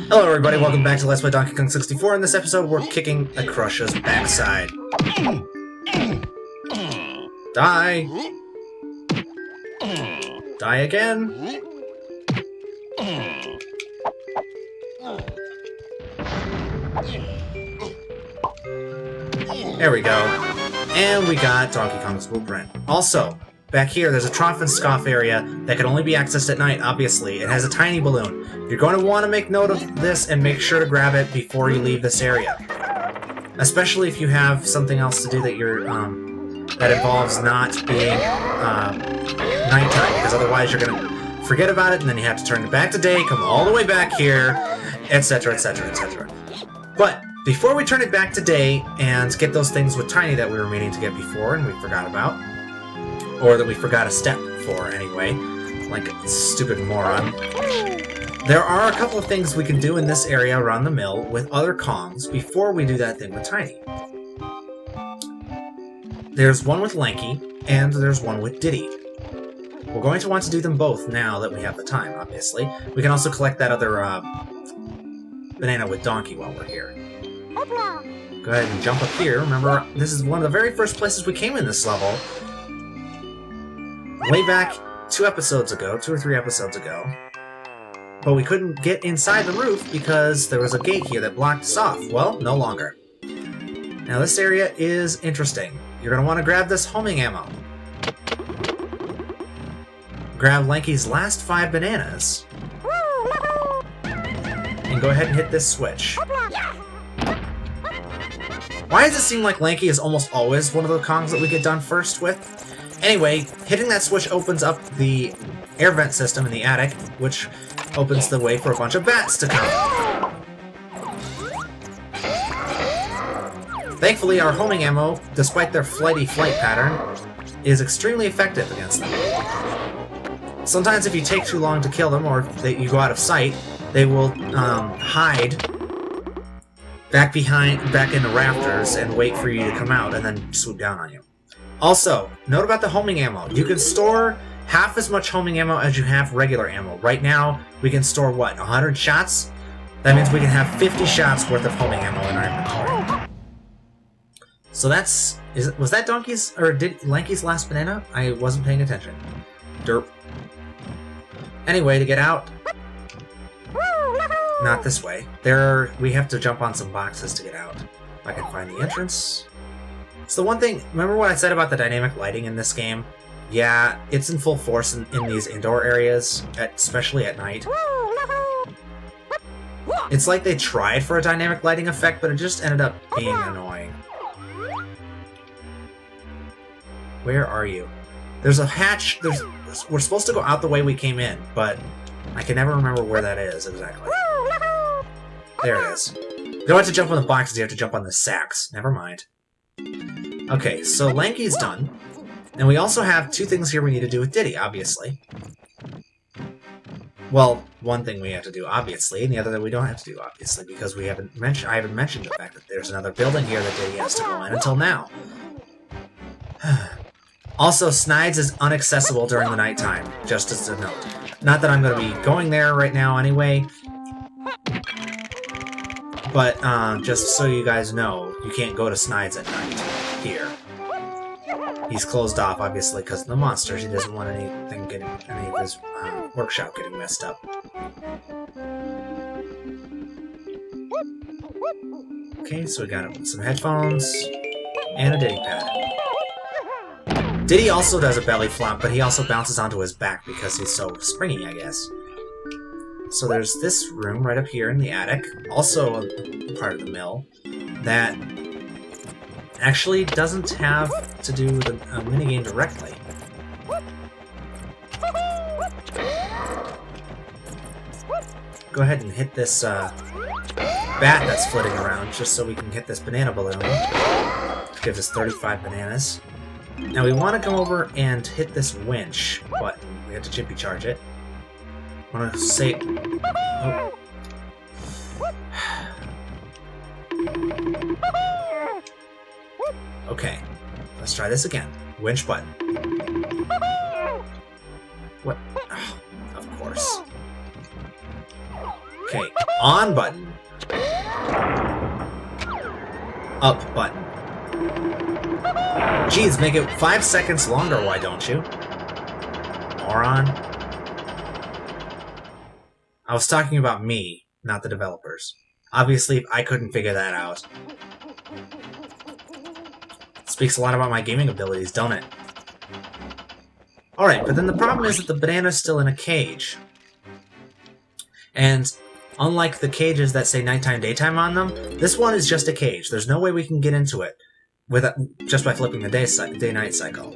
Hello everybody, welcome back to Let's Play Donkey Kong 64. In this episode, we're kicking a Crush's backside. Die! Die again! There we go. And we got Donkey Kong's blueprint. Also, back here, there's a Trough and Scoff area that can only be accessed at night, obviously. It has a tiny balloon. You're going to want to make note of this and make sure to grab it before you leave this area. Especially if you have something else to do that you're, that involves not being, nighttime, because otherwise you're going to forget about it, and then you have to turn it back to day, come all the way back here, etc., etc., etc. But before we turn it back to day and get those things with Tiny that we were meaning to get before and we forgot about, or that we forgot a step for anyway, like a stupid moron, there are a couple of things we can do in this area around the mill with other Kongs before we do that thing with Tiny. There's one with Lanky, and there's one with Diddy. We're going to want to do them both now that we have the time, obviously. We can also collect that other banana with Donkey while we're here. Go ahead and jump up here. Remember, this is one of the very first places we came in this level. Way back 2 episodes ago, 2 or 3 episodes ago. But we couldn't get inside the roof because there was a gate here that blocked us off. Well, no longer. Now this area is interesting. You're going to want to grab this homing ammo. Grab Lanky's last 5 bananas. And go ahead and hit this switch. Why does it seem like Lanky is almost always one of the Kongs that we get done first with? Anyway, hitting that switch opens up the air vent system in the attic, which opens the way for a bunch of bats to come. Thankfully, our homing ammo, despite their flighty flight pattern, is extremely effective against them. Sometimes if you take too long to kill them, or if you go out of sight, they will hide back in the rafters and wait for you to come out and then swoop down on you. Also, note about the homing ammo. You can store half as much homing ammo as you have regular ammo. Right now, we can store, what, 100 shots? That means we can have 50 shots worth of homing ammo in our inventory. So that's... was that Donkey's, or Lanky's last banana? I wasn't paying attention. Derp. Anyway, to get out... Not this way. We have to jump on some boxes to get out. If I can find the entrance... So the one thing, remember what I said about the dynamic lighting in this game? Yeah, it's in full force in these indoor areas, especially at night. It's like they tried for a dynamic lighting effect, but it just ended up being annoying. Where are you? There's a hatch, we're supposed to go out the way we came in, but I can never remember where that is exactly. There it is. You don't have to jump on the boxes, you have to jump on the sacks. Never mind. Okay, so Lanky's done. And we also have 2 things here we need to do with Diddy, obviously. Well, one thing we have to do, obviously, and the other that we don't have to do, obviously, because I haven't mentioned the fact that there's another building here that Diddy has to go in until now. Also, Snides is inaccessible during the nighttime, just as a note. Not that I'm going to be going there right now anyway, but just so you guys know, you can't go to Snides at night here. He's closed off, obviously, because of the monsters. He doesn't want any of his workshop getting messed up. Okay, so we got some headphones and a Diddy pad. Diddy also does a belly flop, but he also bounces onto his back because he's so springy, I guess. So there's this room right up here in the attic, also a part of the mill, that actually doesn't have to do with a minigame directly. Go ahead and hit this bat that's flitting around just so we can hit this banana balloon. Gives us 35 bananas. Now we want to go over and hit this winch button. We have to chippy charge it. I want to say... Oh. Okay, let's try this again. Winch button. What? Oh, of course. Okay, on button. Up button. Geez, make it 5 seconds longer, why don't you? Moron. I was talking about me, not the developers. Obviously, I couldn't figure that out. Speaks a lot about my gaming abilities, don't it? Alright, but then the problem is that the banana's still in a cage. And unlike the cages that say nighttime, daytime on them, this one is just a cage. There's no way we can get into it without, just by flipping the day-night cycle.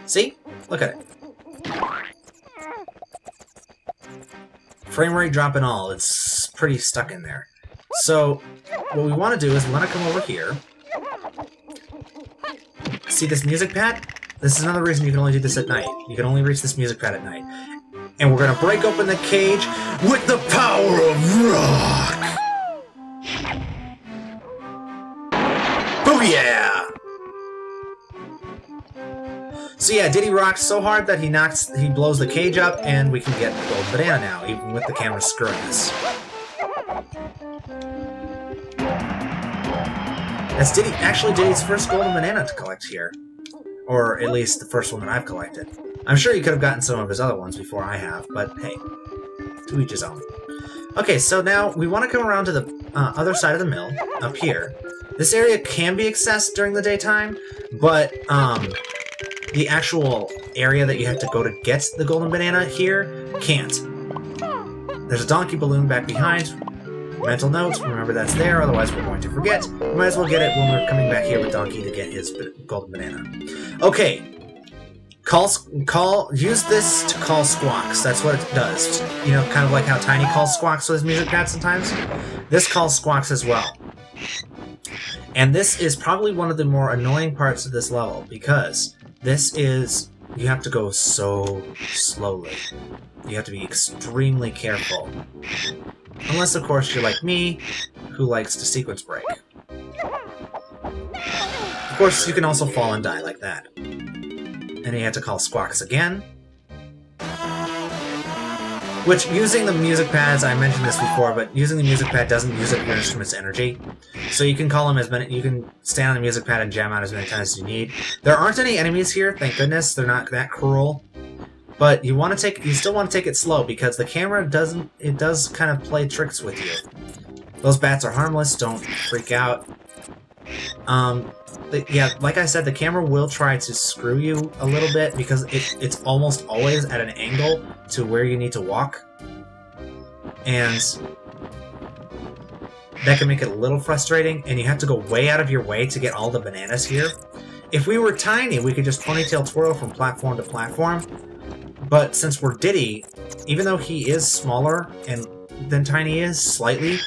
See? Look at it. Frame rate drop and all, it's pretty stuck in there. So, what we want to do is we want to come over here. See this music pad? This is another reason you can only do this at night. You can only reach this music pad at night. And we're going to break open the cage with the power of rock! Booyah! So yeah, Diddy rocks so hard that he blows the cage up, and we can get the gold banana now, even with the camera screwing us. That's actually Diddy's first golden banana to collect here. Or at least the first one that I've collected. I'm sure he could have gotten some of his other ones before I have, but hey, to each his own. Okay, so now we want to come around to the other side of the mill, up here. This area can be accessed during the daytime, but the actual area that you have to go to get the golden banana here can't. There's a donkey balloon back behind. Mental notes, remember that's there, otherwise we're going to forget. We might as well get it when we're coming back here with Donkey to get his golden banana. Okay. Use this to call Squawks. That's what it does. You know, kind of like how Tiny calls Squawks with his music pad sometimes. This calls Squawks as well. And this is probably one of the more annoying parts of this level, because this is... you have to go so slowly. You have to be extremely careful. Unless, of course, you're like me, who likes to sequence break. Of course, you can also fall and die like that. And you have to call Squawks again. Which, using the music pads, I mentioned this before, but using the music pad doesn't use up your instrument's energy. So you can call them as many, you can stand on the music pad and jam out as many times as you need. There aren't any enemies here, thank goodness, they're not that cruel. But you still want to take it slow, because the camera does kind of play tricks with you. Those bats are harmless, don't freak out. Yeah, like I said, the camera will try to screw you a little bit, because it's almost always at an angle to where you need to walk. And that can make it a little frustrating, and you have to go way out of your way to get all the bananas here. If we were Tiny, we could just ponytail twirl from platform to platform. But since we're Diddy, even though he is smaller than Tiny is, slightly,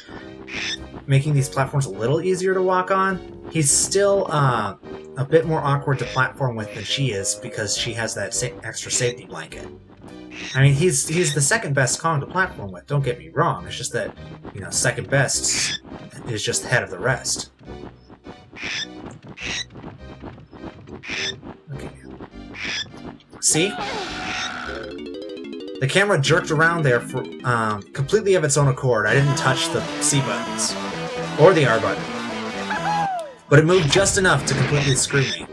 making these platforms a little easier to walk on, he's still a bit more awkward to platform with than she is, because she has that extra safety blanket. I mean, he's the second best Kong to platform with, don't get me wrong, it's just that, you know, second best is just ahead of the rest. Okay. See? The camera jerked around there for completely of its own accord. I didn't touch the C buttons. Or the R button. But it moved just enough to completely screw me.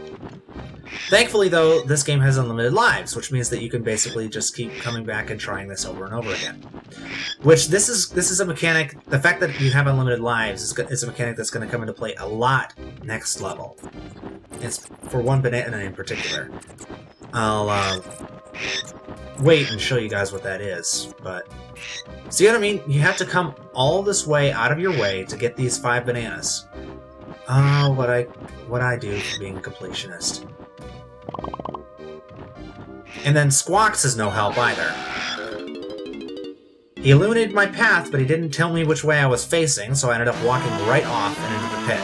Thankfully, though, this game has unlimited lives, which means that you can basically just keep coming back and trying this over and over again. Which, this is a mechanic, the fact that you have unlimited lives is a mechanic that's going to come into play a lot next level. It's for one banana in particular. I'll wait and show you guys what that is, but... see what I mean? You have to come all this way out of your way to get these 5 bananas. Oh, what I do for being a completionist. And then Squawks is no help either. He illuminated my path, but he didn't tell me which way I was facing, so I ended up walking right off and into the pit.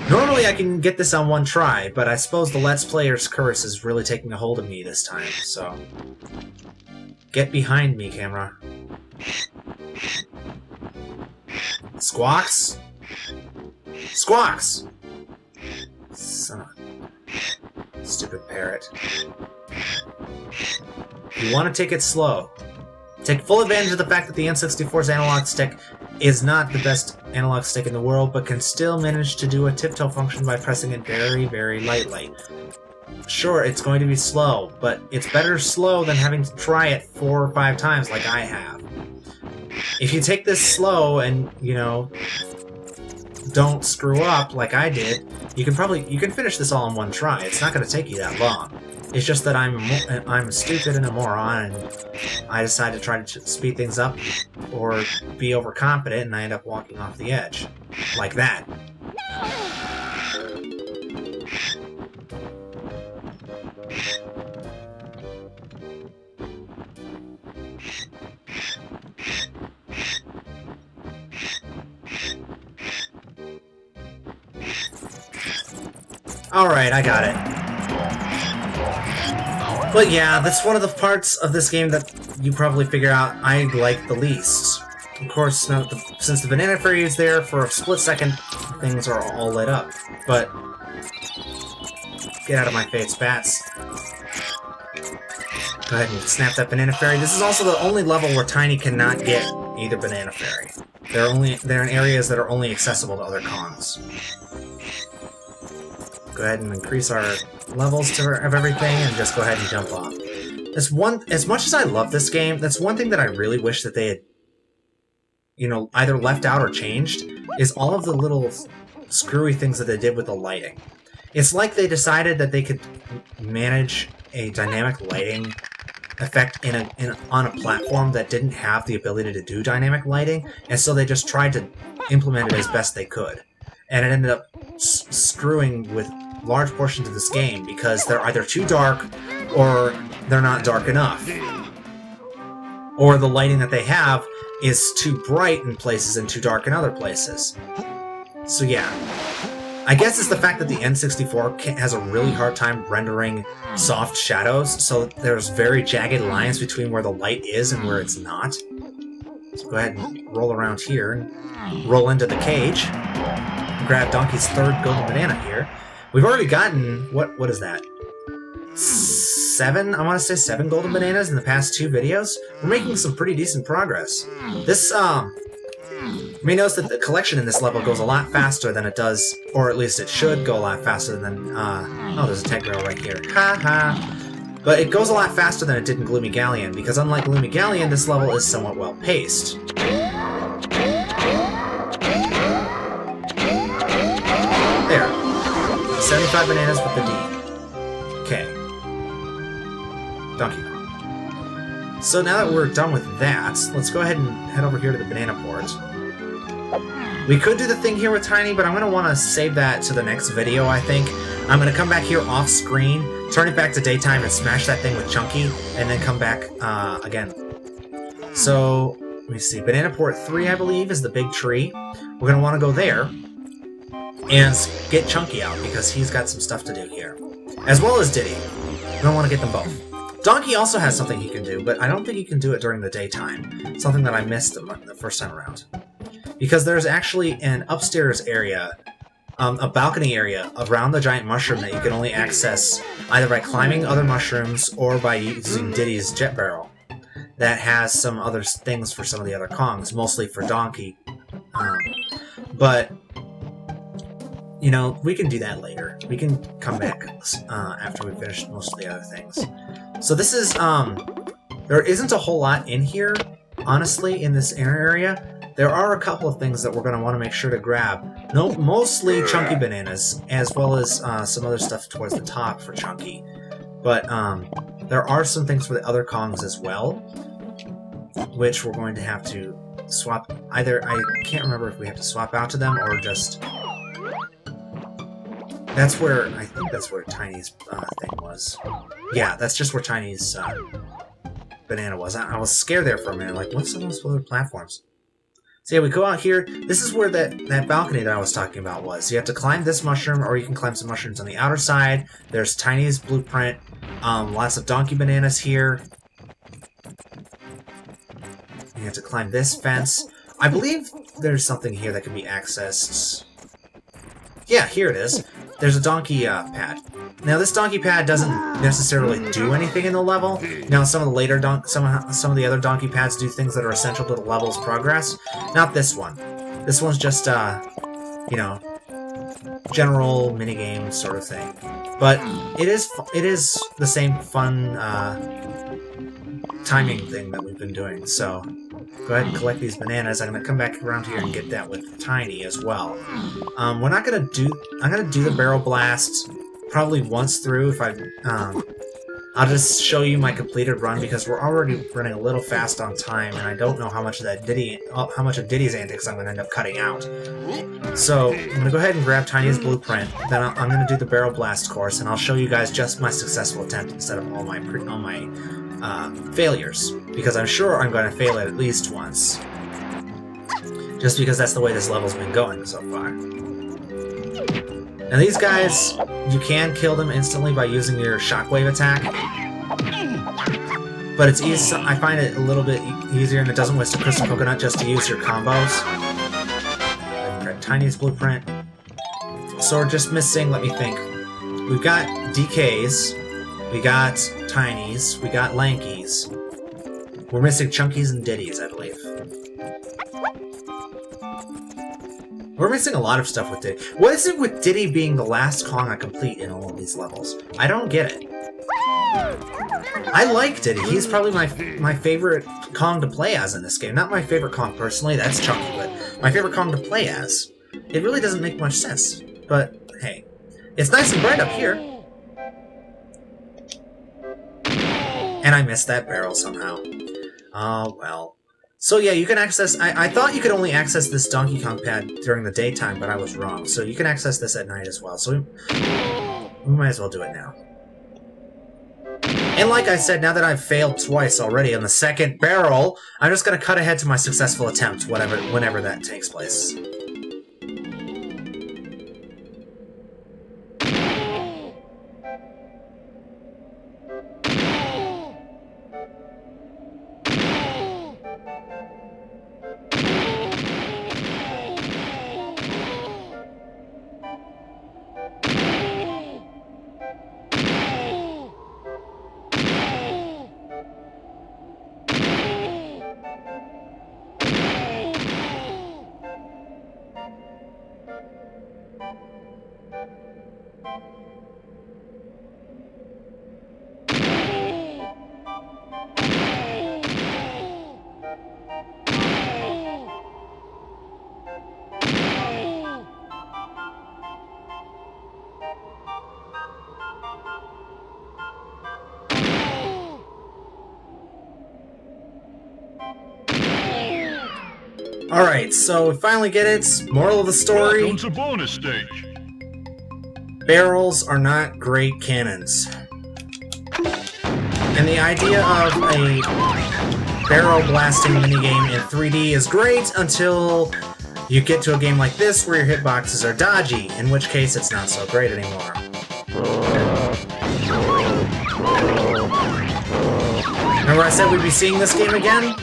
Normally I can get this on one try, but I suppose the Let's Player's curse is really taking a hold of me this time, so... get behind me, camera. Squawks? Squawks! Son of a... stupid parrot. You want to take it slow. Take full advantage of the fact that the N64's analog stick is not the best analog stick in the world, but can still manage to do a tiptoe function by pressing it very, very lightly. Sure, it's going to be slow, but it's better slow than having to try it 4 or 5 times like I have. If you take this slow and, you know, don't screw up like I did, you can finish this all in one try. It's not going to take you that long. It's just that I'm stupid and a moron, and I decide to try to speed things up or be overconfident, and I end up walking off the edge. Like that. Alright, I got it. But yeah, that's one of the parts of this game that you probably figure out I like the least. Of course, since the Banana Fairy is there, for a split second, things are all lit up. But get out of my face, bats. Go ahead and snap that Banana Fairy. This is also the only level where Tiny cannot get either Banana Fairy. They're in areas that are only accessible to other Kongs. Go ahead and increase our levels of everything and just go ahead and jump off. As much as I love this game, that's one thing that I really wish that they had, you know, either left out or changed, is all of the little screwy things that they did with the lighting. It's like they decided that they could manage a dynamic lighting effect on a platform that didn't have the ability to do dynamic lighting, and so they just tried to implement it as best they could. And it ended up screwing with large portions of this game because they're either too dark or they're not dark enough. Or the lighting that they have is too bright in places and too dark in other places. So yeah. I guess it's the fact that the N64 has a really hard time rendering soft shadows, so there's very jagged lines between where the light is and where it's not. So go ahead and roll around here and roll into the cage. Grab Donkey's 3rd golden banana here. We've already gotten, what is that? 7? I want to say 7 golden bananas in the past 2 videos. We're making some pretty decent progress. This, you may notice that the collection in this level goes a lot faster than it does, or at least it should go a lot faster than, oh, there's a Tegro right here. Ha ha! But it goes a lot faster than it did in Gloomy Galleon, because unlike Gloomy Galleon, this level is somewhat well-paced. There. 75 bananas with the D. Okay. Donkey Kong. So now that we're done with that, let's go ahead and head over here to the banana port. We could do the thing here with Tiny, but I'm going to want to save that to the next video, I think. I'm going to come back here off-screen, turn it back to daytime, and smash that thing with Chunky, and then come back again. So, let me see. Banana Port 3, I believe, is the big tree. We're going to want to go there and get Chunky out, because he's got some stuff to do here. As well as Diddy. We're going to want to get them both. Donkey also has something he can do, but I don't think he can do it during the daytime. Something that I missed the first time around. Because there's actually an upstairs area, a balcony area around the giant mushroom that you can only access either by climbing other mushrooms or by using Diddy's jet barrel. That has some other things for some of the other Kongs, mostly for Donkey. But, you know, we can do that later. We can come back after we finish most of the other things. So this is, there isn't a whole lot in here, honestly, in this inner area. There are a couple of things that we're going to want to make sure to grab. No, mostly Chunky bananas, as well as some other stuff towards the top for Chunky. But there are some things for the other Kongs as well, which we're going to have to swap. Either, I can't remember if we have to swap out to them or just... That's where, I think that's where Tiny's thing was. Yeah, that's just where Tiny's banana was. I was scared there for a minute, like, what's some of those other platforms? So yeah, we go out here. This is where that balcony that I was talking about was. You have to climb this mushroom, or you can climb some mushrooms on the outer side. There's Tiny's blueprint. Lots of donkey bananas here. You have to climb this fence. I believe there's something here that can be accessed. Yeah, here it is. There's a donkey pad. Now this donkey pad doesn't necessarily do anything in the level. Now some of the later some of the other donkey pads do things that are essential to the level's progress. Not this one. This one's just you know, general minigame sort of thing. But it is the same fun timing thing that we've been doing. So go ahead and collect these bananas. I'm gonna come back around here and get that with Tiny as well. We're not gonna do. I'm gonna do the barrel blast probably once through. If I'll just show you my completed run because we're already running a little fast on time, and I don't know how much of that how much of Diddy's antics I'm gonna end up cutting out. So I'm gonna go ahead and grab Tiny's blueprint. Then I'm gonna do the barrel blast course, and I'll show you guys just my successful attempt instead of all my failures, because I'm sure I'm going to fail it at least once. Just because that's the way this level's been going so far. Now these guys, you can kill them instantly by using your shockwave attack. But it's easy. I find it a little bit easier, and it doesn't waste a crystal coconut just to use your combos. Grab Tiny's blueprint. So we're just missing, let me think. We've got DKs. We got Tinies, we got Lankies. We're missing Chunkies and Diddies, I believe. We're missing a lot of stuff with Diddy. What is it with Diddy being the last Kong I complete in all of these levels? I don't get it. I like Diddy. He's probably my favorite Kong to play as in this game. Not my favorite Kong personally, that's Chunky, but my favorite Kong to play as. It really doesn't make much sense. But, hey. It's nice and bright up here. And I missed that barrel somehow. Oh, well. So yeah, you can access... I thought you could only access this Donkey Kong pad during the daytime, but I was wrong. So you can access this at night as well. So we might as well do it now. And like I said, now that I've failed twice already on the second barrel, I'm just going to cut ahead to my successful attempt, whenever that takes place. Alright, so we finally get it. Moral of the story. Welcome to bonus stage. Barrels are not great cannons. And the idea of a barrel blasting minigame in 3D is great until you get to a game like this where your hitboxes are dodgy, in which case it's not so great anymore. Remember I said we'd be seeing this game again?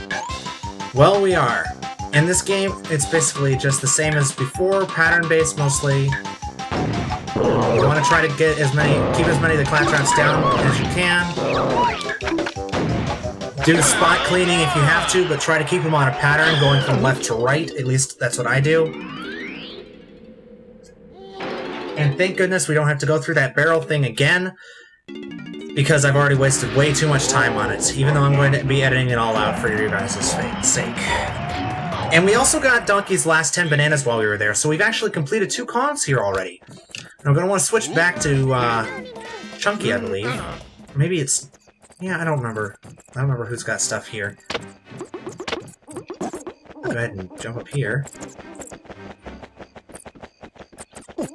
Well, we are. In this game, it's basically just the same as before, pattern-based mostly. You want to try to get keep as many of the claptraps down as you can. Do spot cleaning if you have to, but try to keep them on a pattern going from left to right. At least that's what I do. And thank goodness we don't have to go through that barrel thing again, because I've already wasted way too much time on it, even though I'm going to be editing it all out for your guys' sake. And we also got Donkey's last 10 bananas while we were there, so we've actually completed 2 Kongs here already. And I'm going to want to switch back to Chunky, I believe. Maybe it's... yeah, I don't remember. I don't remember who's got stuff here. Go ahead and jump up here.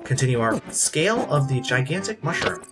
Continue our scale of the gigantic mushroom.